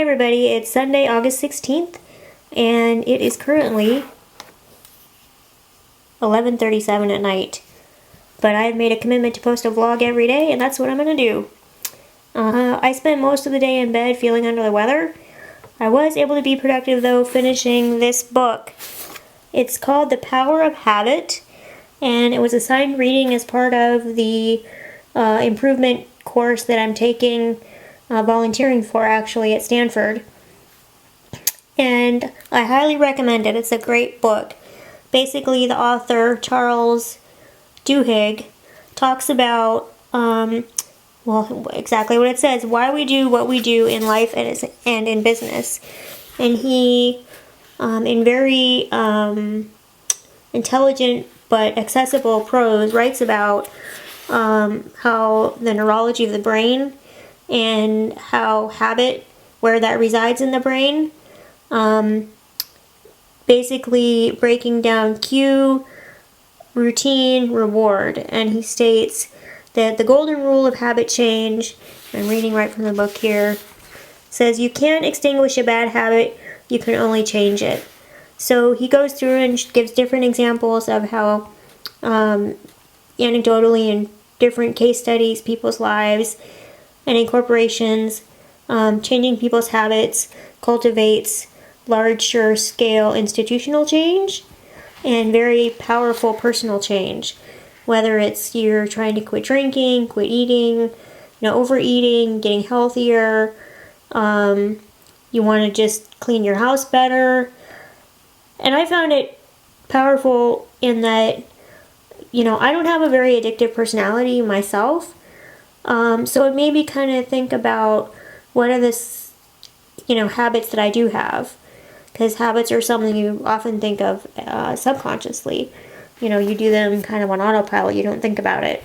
Hey everybody, it's Sunday, August 16th, and it is currently 11:37 at night. But I've made a commitment to post a vlog every day, and that's what I'm going to do. I spent most of the day in bed feeling under the weather. I was able to be productive though, finishing this book. It's called The Power of Habit, and it was assigned reading as part of the improvement course that I'm taking, volunteering for actually at Stanford. And I highly recommend it. It's a great book. Basically, the author, Charles Duhigg, talks about, well, exactly what it says, why we do what we do in life and in business. And he, in very intelligent but accessible prose, writes about how the neurology of the brain and how habit, where that resides in the brain, basically breaking down cue, routine, reward. And he states that the golden rule of habit change, I'm reading right from the book here, says you can't extinguish a bad habit, you can only change it. So he goes through and gives different examples of how, anecdotally in different case studies, people's lives, and in corporations, changing people's habits cultivates larger scale institutional change and very powerful personal change. Whether it's you're trying to quit drinking, quit eating, overeating, getting healthier, you want to just clean your house better. And I found it powerful in that, I don't have a very addictive personality myself. So it made me kind of think about what are the, habits that I do have. Because habits are something you often think of subconsciously. You do them kind of on autopilot. You don't think about it.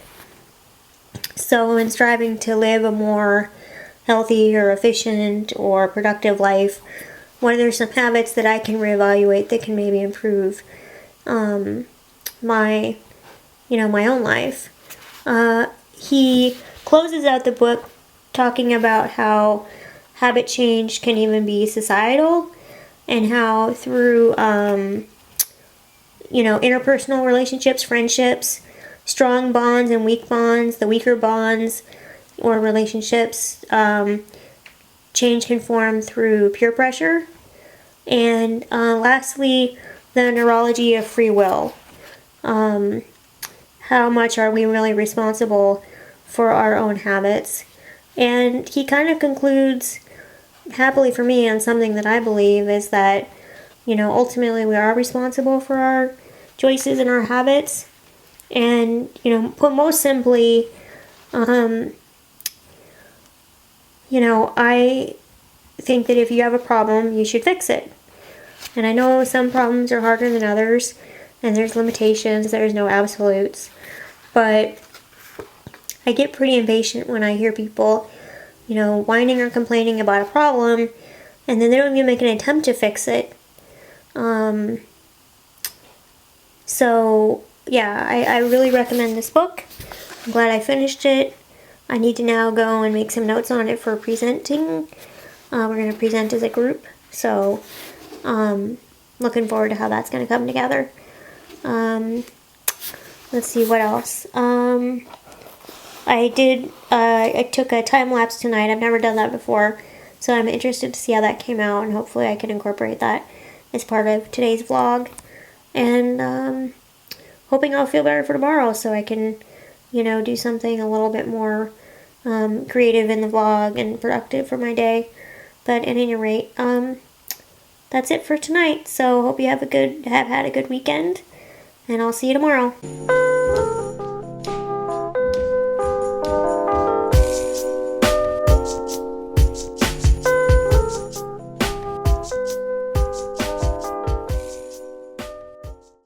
So in striving to live a more healthy or efficient or productive life, what are some habits that I can reevaluate that can maybe improve my own life? He closes out the book talking about how habit change can even be societal, and how through interpersonal relationships, friendships, strong bonds and weak bonds, the weaker bonds or relationships, change can form through peer pressure. And lastly, the neurology of free will. How much are we really responsible for our own habits? And he kind of concludes, happily for me, on something that I believe is that, ultimately we are responsible for our choices and our habits. And, put most simply, I think that if you have a problem, you should fix it. And I know some problems are harder than others, and there's limitations, there's no absolutes. But I get pretty impatient when I hear people, whining or complaining about a problem, and then they don't even make an attempt to fix it. So, yeah, I really recommend this book. I'm glad I finished it. I need to now go and make some notes on it for presenting. We're going to present as a group, so looking forward to how that's going to come together. Let's see, what else? I took a time lapse tonight. I've never done that before, so I'm interested to see how that came out, and hopefully I can incorporate that as part of today's vlog. And hoping I'll feel better for tomorrow, so I can, do something a little bit more creative in the vlog and productive for my day. But at any rate, that's it for tonight. So hope you have had a good weekend, and I'll see you tomorrow.